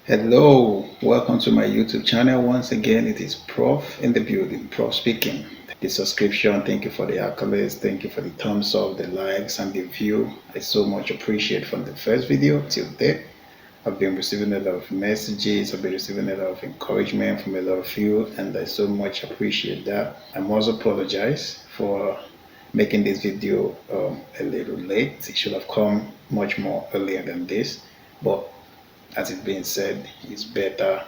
Hello, welcome to my YouTube channel. Once again, it is Prof in the building, Prof speaking. The subscription, thank you for the accolades, thank you for the thumbs up, the likes, and the view. I so much appreciate from the first video till date. I've been receiving a lot of messages, I've been receiving a lot of encouragement from a lot of you, and I so much appreciate that. I must apologize for making this video a little late. It should have come much more earlier than this, but as it's being said, it's better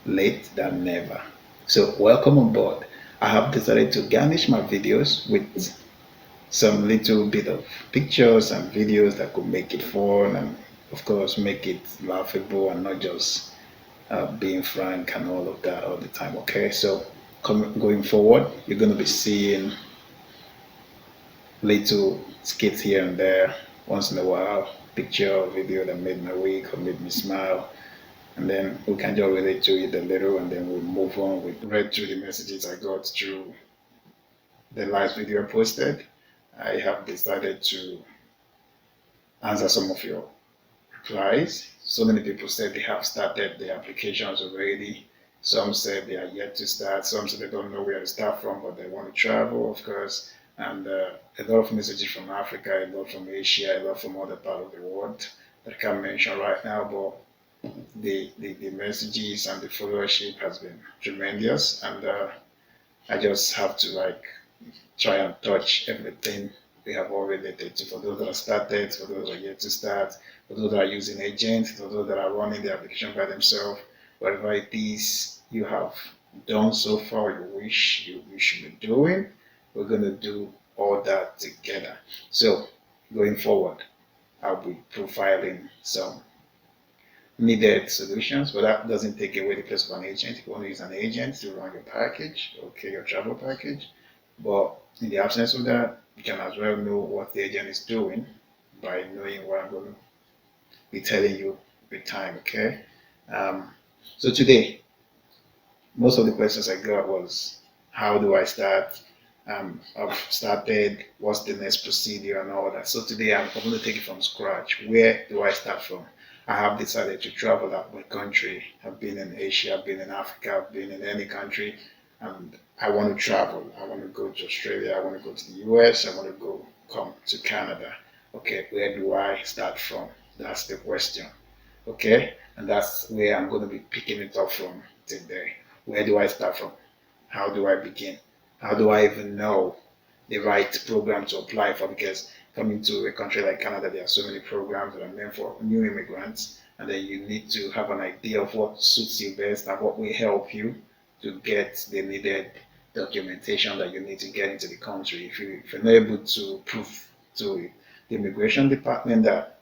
late than never. So welcome on board. I have decided to garnish my videos with some little bit of pictures and videos that could make it fun and of course make it laughable and not just being frank and all of that all the time. Okay, so going forward, you're going to be seeing little skits here and there once in a while, picture or video that made my week or made me smile, and then we can just relate to it a little, and then we'll move on. We read through the messages I got through the last video I posted. I have decided to answer some of your replies. So many people said they have started the applications already. Some said they are yet to start. Some said they don't know where to start from, but they want to travel, of course. And a lot of messages from Africa, a lot from Asia, a lot from other part of the world that I can't mention right now, but the messages and the followership has been tremendous, and I just have to like try and touch everything we have all related to. For those that have started, for those that are yet to start, for those that are using agents, for those that are running the application by themselves, whatever it is you have done so far, you wish you should be doing, we're going to do all that together. So going forward, I'll be profiling some needed solutions, but that doesn't take away the place of an agent. If you want to use an agent to run your package, okay, your travel package, but in the absence of that, you can as well know what the agent is doing by knowing what I'm going to be telling you with time, okay? So today, most of the questions I got was, how do I start? I've started, what's the next procedure and all that. So today I'm going to take it from scratch. Where do I start from? I have decided to travel out my country. I've been in Asia, I've been in Africa, I've been in any country, and I want to travel. I want to go to Australia, I want to go to the US, I want to come to Canada. Okay, where do I start from? That's the question. Okay, and that's where I'm going to be picking it up from today. Where do I start from? How do I begin? How do I even know the right program to apply for? Because coming to a country like Canada, there are so many programs that are meant for new immigrants, and then you need to have an idea of what suits you best and what will help you to get the needed documentation that you need to get into the country. If you're not able to prove to the immigration department that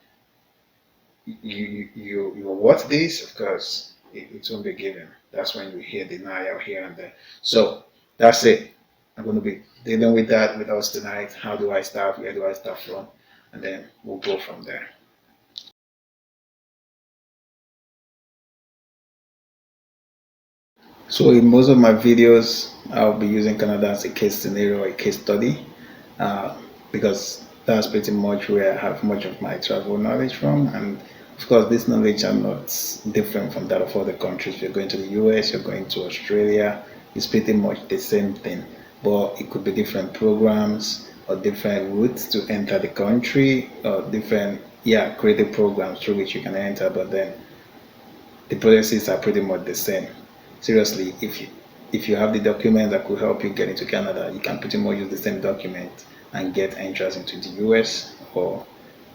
you're worth this, of course, it won't be given. That's when you hear denial here and there. So that's it. I'm going to be dealing with that with us tonight. How do I start? Where do I start from? And then we'll go from there. So in most of my videos, I'll be using Canada as a case scenario or a case study uh, because that's pretty much where I have much of my travel knowledge from. And of course, this knowledge are not different from that of other countries. If you're going to the US, you're going to Australia, it's pretty much the same thing. But it could be different programs or different routes to enter the country or different, yeah, creative programs through which you can enter. But then the processes are pretty much the same. Seriously, if you have the document that could help you get into Canada, you can pretty much use the same document and get entrance into the US or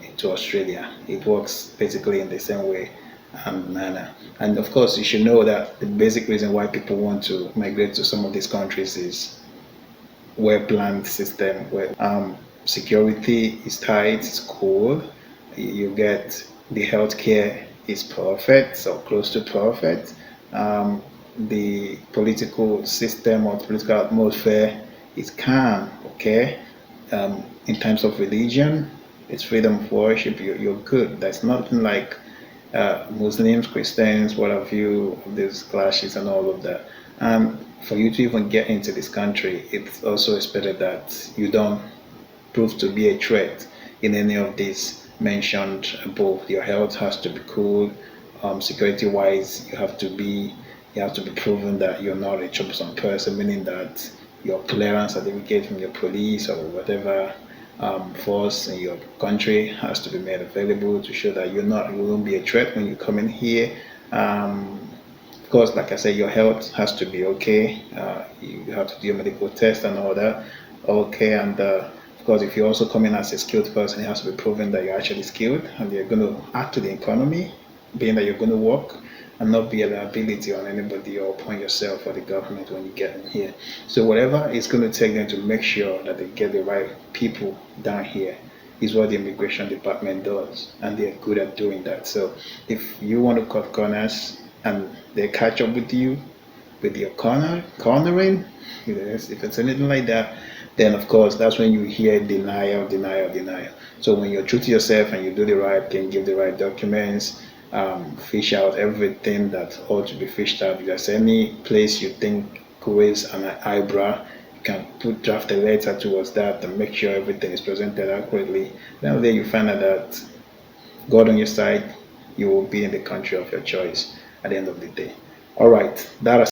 into Australia. It works basically in the same way and manner. And of course, you should know that the basic reason why people want to migrate to some of these countries is well-planned system where security is tight, it's cool, you get the healthcare is perfect or close to perfect. The political system or political atmosphere is calm, okay? In terms of religion, it's freedom of worship, you're good. There's nothing like Muslims, Christians, what have you, these clashes and all of that. And for you to even get into this country, it's also expected that you don't prove to be a threat in any of these mentioned above. Your health has to be cool. security wise, you have to be proven that you're not a troublesome person, meaning that your clearance certificate from your police or whatever force in your country has to be made available to show that you won't be a threat when you come in here. Of course, like I said, your health has to be okay. You have to do your medical test and all that. Okay, and of course, if you also come in as a skilled person, it has to be proven that you're actually skilled and you're going to add to the economy, being that you're going to work and not be a liability on anybody or upon yourself or the government when you get in here. So whatever it's going to take them to make sure that they get the right people down here is what the immigration department does, and they're good at doing that. So if you want to cut corners and they catch up with you with your cornering, if it's anything like that, then of course that's when you hear denial, denial, denial. So when you're true to yourself and you do the right thing, give the right documents, fish out everything that ought to be fished out. If there's any place you think raise an eyebrow, you can draft a letter towards that and make sure everything is presented accurately. Then there you find out that God on your side, you will be in the country of your choice at the end of the day. All right, there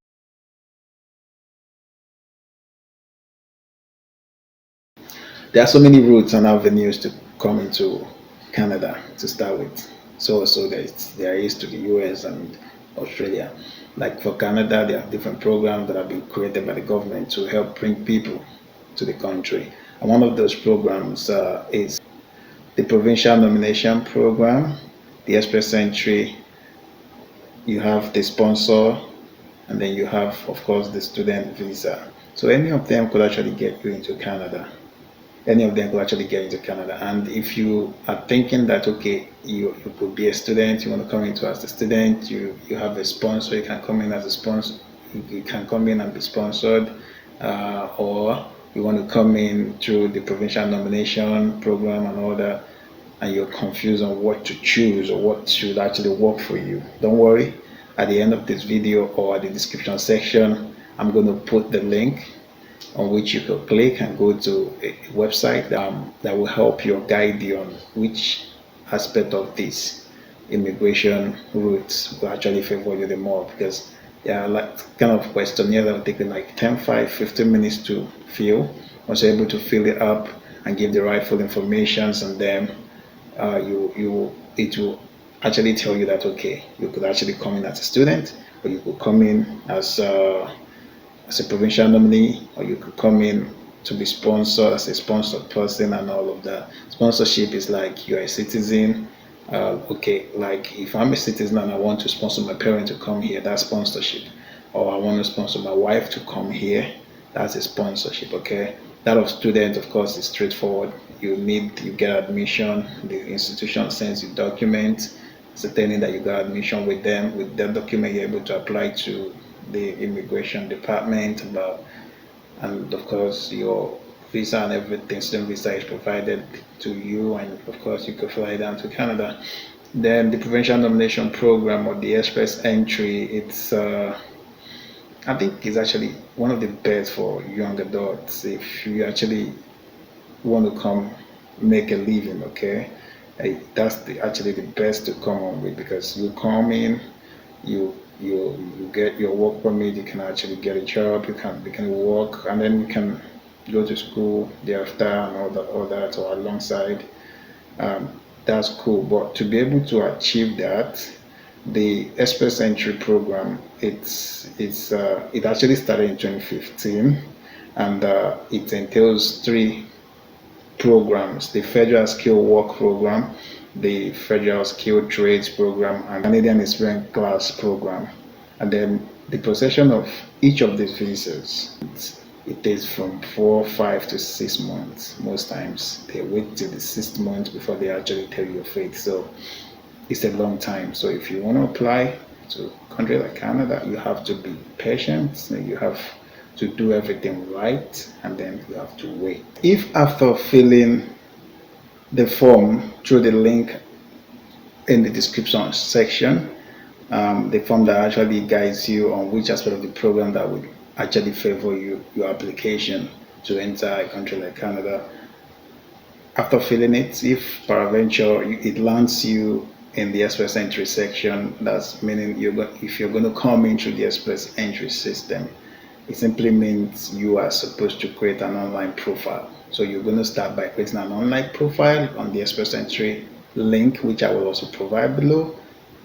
are so many routes and avenues to come into Canada to start with. So there is to the US and Australia. Like for Canada, there are different programs that have been created by the government to help bring people to the country. And one of those programs is the provincial nomination program, the express entry. You have the sponsor, and then you have, of course, the student visa. So any of them could actually get you into Canada. Any of them could actually get into Canada. And if you are thinking that, okay, you could be a student, you want to come into as a student, you have a sponsor, you can come in as a sponsor, you can come in and be sponsored, or you want to come in through the provincial nomination program and all that, and you're confused on what to choose or what should actually work for you, don't worry. At the end of this video or at the description section, I'm going to put the link on which you could click and go to a website that will help you or guide you on which aspect of this immigration routes will actually favor you the more, because there are like kind of questionnaire that will take like 10, 5, 15 minutes to fill. Once you're able to fill it up and give the rightful informations, and then it will actually tell you that okay, you could actually come in as a student, or you could come in as a provincial nominee, or you could come in to be sponsored as a sponsored person and all of that. Sponsorship is like you're a citizen. Okay, like if I'm a citizen and I want to sponsor my parent to come here, that's sponsorship. Or I want to sponsor my wife to come here, that's a sponsorship. Okay, that of student, of course, is straightforward. You get admission. The institution sends you documents stating that you got admission with them. With that document, you're able to apply to the immigration department about, and of course your visa and everything, student visa is provided to you, and of course you could fly down to Canada. Then the provincial nomination program or the express entry, I think it's actually one of the best for young adults if you actually want to come make a living. Okay, that's actually the best to come on with, because you come in, you get your work permit, you can actually get a job, you can work, and then you can go to school thereafter and all that or alongside. um, that's cool, but to be able to achieve that, the express entry program, it actually started in 2015, and it entails three programs: the Federal Skill Work Program, the Federal Skill Trades Program, and Canadian Experience Class Program. And then the possession of each of these visas, it takes from 4, 5 to 6 months. Most times they wait till the 6th month before they actually tell you your fate. So it's a long time. So if you want to apply to a country like Canada, you have to be patient. You have to do everything right, and then you have to wait. If after filling the form through the link in the description section, the form that actually guides you on which aspect of the program that would actually favor your application to enter a country like Canada. After filling it, if peradventure it lands you in the express entry section. That's meaning if you're going to come into the express entry system, it simply means you are supposed to create an online profile. So you're going to start by creating an online profile on the express entry link, which I will also provide below.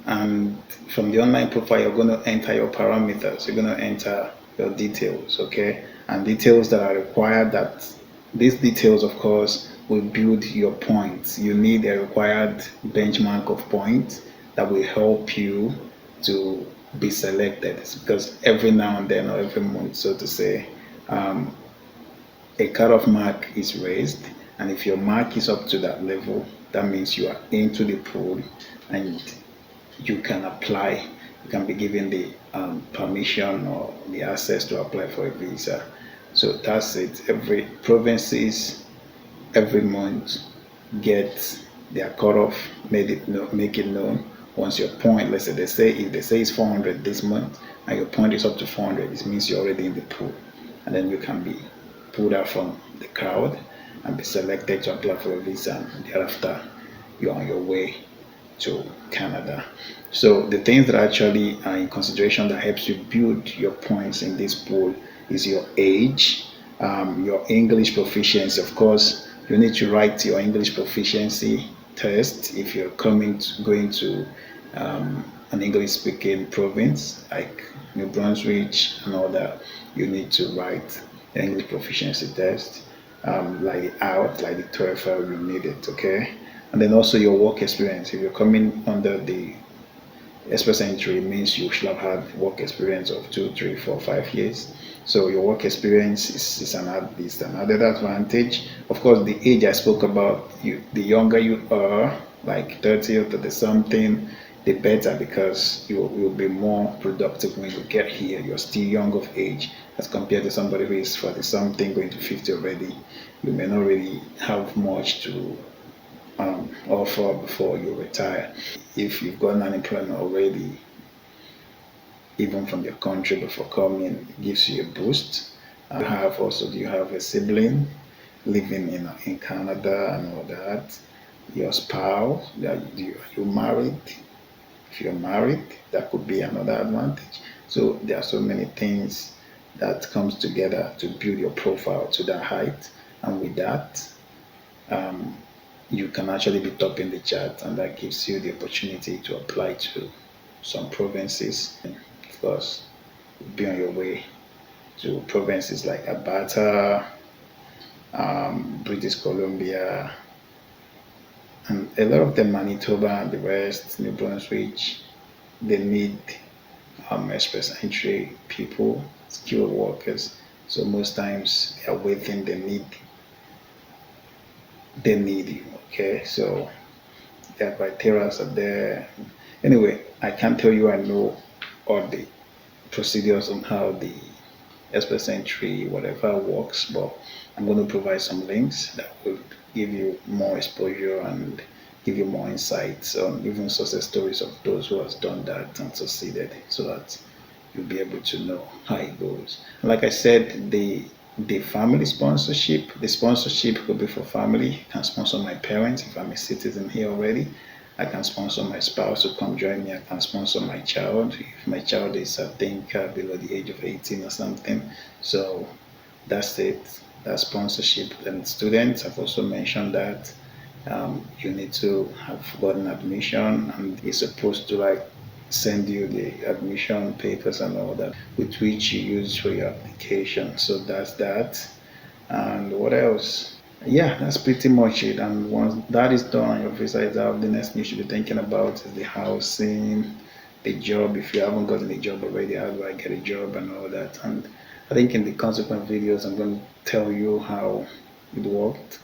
And from the online profile, you're going to enter your parameters. You're going to enter your details, okay? And details that are required, that these details, of course, will build your points. You need a required benchmark of points that will help you to be selected. It's because every now and then, or every month, so to say, a cutoff mark is raised, and if your mark is up to that level, that means you are into the pool and you can apply. You can be given the permission or the access to apply for a visa. So that's it. Every provinces every month get their cutoff, make it known. Once your point, let's say if they say it's 400 this month and your point is up to 400, it means you're already in the pool, and then you can be pulled out from the crowd and be selected to apply for a visa, and thereafter you're on your way to Canada. So the things that actually are in consideration that helps you build your points in this pool is your age, your English proficiency. Of course, you need to write your English proficiency test if you're going to an English speaking province like New Brunswick and all that. You need to write the English proficiency test, like out, like the TOEFL, you need it, okay? And then also your work experience. If you're coming under the express entry, means you should have had work experience of 2, 3, 4, 5 years. So your work experience is an added advantage. Of course, the age I spoke about, the younger you are, like 30 or 30 something, the better, because you'll be more productive when you get here. You're still young of age as compared to somebody who is 40 something going to 50 already. You may not really have much to offer before you retire. If you've got unemployment already, even from your country before coming, it gives you a boost. Do you have a sibling living in Canada and all that? Your spouse, you married? If you're married, that could be another advantage. So there are so many things that comes together to build your profile to that height, and with that, you can actually be top in the chart, and that gives you the opportunity to apply to some provinces. And of course, be on your way to provinces like Alberta, British Columbia, and a lot of them, Manitoba and the rest, New Brunswick. They need express entry people, skilled workers. So most times they are waiting. They need you. Okay, so their criteria are there. Anyway, I can't tell you I know all the procedures on how the express entry whatever works, but I'm going to provide some links that will give you more exposure and give you more insights on even success stories of those who has done that and succeeded, so that you'll be able to know how it goes. And like I said, the family sponsorship, the sponsorship could be for family. I can sponsor my parents if I'm a citizen here already. I can sponsor my spouse to come join me. I can sponsor my child if my child is, I think, below the age of 18 or something. So that's it. That's sponsorship. And students, I've also mentioned that you need to have gotten admission, and it's supposed to like send you the admission papers and all that, with which you use for your application. So that's that. And what else? Yeah, that's pretty much it. And once that is done and your visa is out, the next thing you should be thinking about is the housing, the job. If you haven't gotten a job already, how do I get a job and all that? And I think in the consequent videos, I'm going to tell you how it works,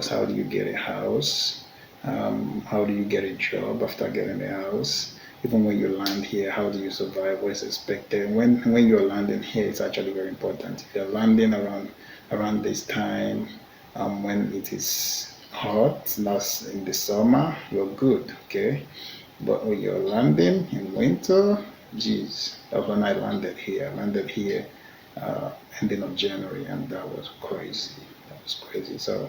how do you get a house, how do you get a job after getting a house. Even when you land here, how do you survive? What is expected? When you're landing here, it's actually very important. If you're landing around this time, when it is hot, that's in the summer, you're good, okay? But when you're landing in winter, geez, that's when I landed here. I landed here ending of January, and that was crazy. That was crazy. So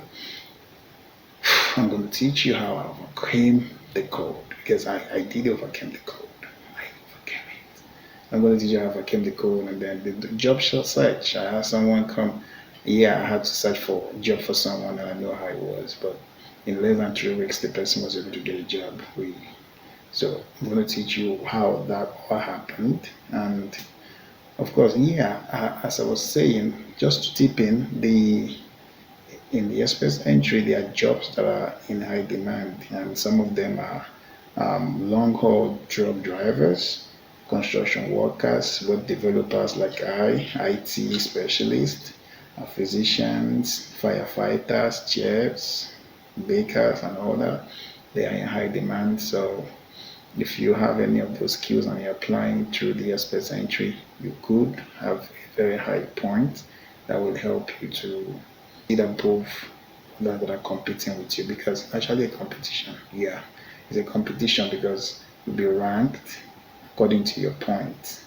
I'm going to teach you how I overcame the code, because I did overcome the code. I overcame it. I'm going to teach you how I overcame the code, and then the job search. I had someone come. Yeah, I had to search for a job for someone, and I know how it was. But in less than 3 weeks, the person was able to get a job. So I'm going to teach you how that all happened, and of course, yeah, as I was saying, just to tip in the express entry, there are jobs that are in high demand, and some of them are long haul truck drivers, construction workers, web developers like IT specialists, physicians, firefighters, chefs, bakers, and all that. They are in high demand. So if you have any of those skills and you're applying through the express entry, you could have a very high point that will help you to either above that are competing with you, because actually a competition, yeah, it's a competition because you'll be ranked according to your point,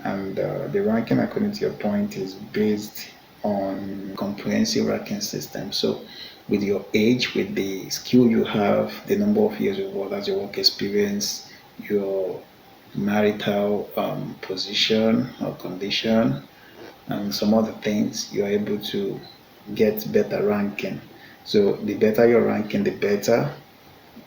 and the ranking according to your point is based on comprehensive ranking system. So with your age, with the skill you have, the number of years you work, that's your work experience, your marital position or condition, and some other things, you are able to get better ranking. So the better your ranking, the better.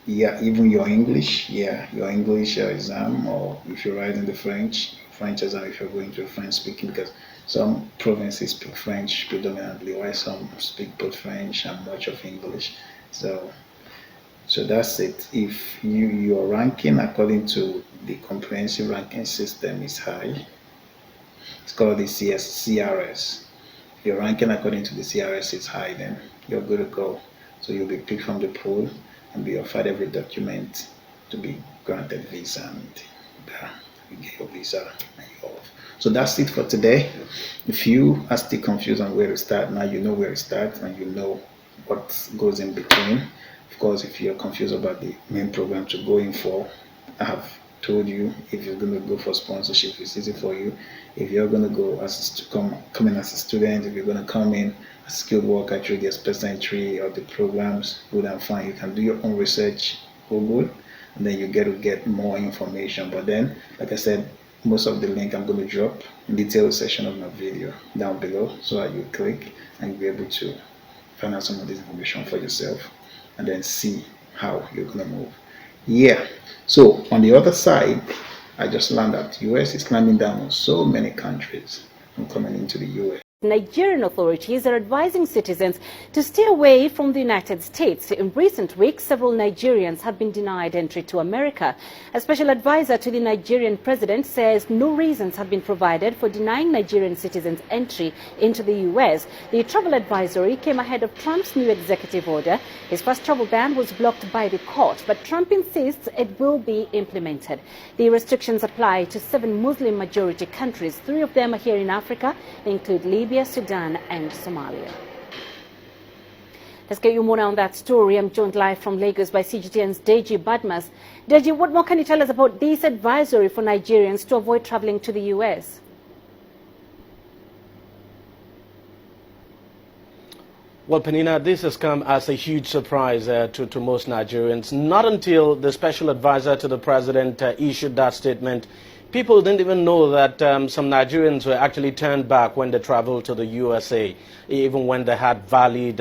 Yeah, even your English, yeah, your English exam, or if you're writing the French exam, if you're going to French speaking, because some provinces speak French predominantly, while some speak both French and much of English. So that's it. If your ranking according to the comprehensive ranking system is high, it's called the CRS. Your ranking according to the CRS is high, then you're good to go. So you'll be picked from the pool and be offered every document to be granted visa, and you get your visa and you're off. So that's it for today. If you are still confused on where to start, now you know where to start and you know what goes in between. Of course, if you're confused about the main program to go in for, I have told you if you're going to go for sponsorship, it's easy for you. If you're going to go come in as a student, if you're going to come in as a skilled worker through the express entry or the programs, good and fine. You can do your own research, Google, and then you get more information. But then, like I said, most of the link I'm going to drop in the detailed section of my video down below, so that you click and you'll be able to find out some of this information for yourself and then see how you're going to move. Yeah, so on the other side, I just learned that the US is climbing down on so many countries from coming into the US. Nigerian authorities are advising citizens to stay away from the United States. In recent weeks, several Nigerians have been denied entry to America. A special advisor to the Nigerian president says no reasons have been provided for denying Nigerian citizens entry into the U.S. The travel advisory came ahead of Trump's new executive order. His first travel ban was blocked by the court, but Trump insists it will be implemented. The restrictions apply to 7 Muslim-majority countries. 3 of them are here in Africa. They include Libya, Sudan and Somalia. Let's get you more on that story. I'm joined live from Lagos by CGTN's Deji Badmas. Deji, what more can you tell us about this advisory for Nigerians to avoid traveling to the US? Well, Penina, this has come as a huge surprise to most Nigerians. Not until the special advisor to the president issued that statement, people didn't even know that some Nigerians were actually turned back when they traveled to the USA, even when they had valid,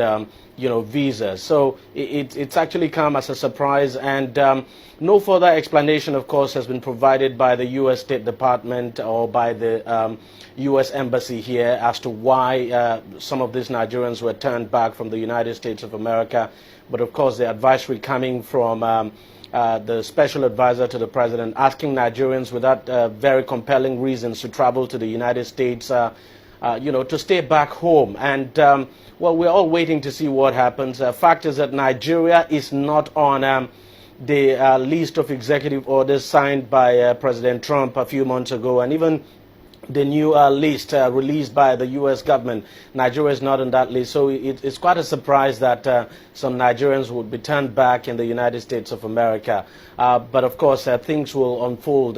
visas. So it's actually come as a surprise, and no further explanation, of course, has been provided by the U.S. State Department or by the U.S. Embassy here as to why some of these Nigerians were turned back from the United States of America. But of course, the advisory coming from the special advisor to the president, asking Nigerians without very compelling reasons to travel to the United States, to stay back home. And, well, we're all waiting to see what happens. Fact is that Nigeria is not on the list of executive orders signed by President Trump a few months ago, and even the new list released by the U.S. government. Nigeria is not on that list, so it's quite a surprise that some Nigerians would be turned back in the United States of America. But of course, things will unfold.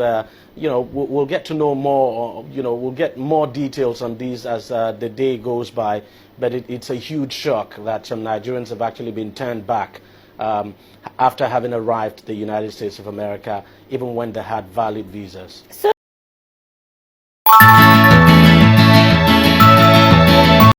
We'll get to know more. We'll get more details on these as the day goes by. But it's a huge shock that some Nigerians have actually been turned back after having arrived to the United States of America, even when they had valid visas. So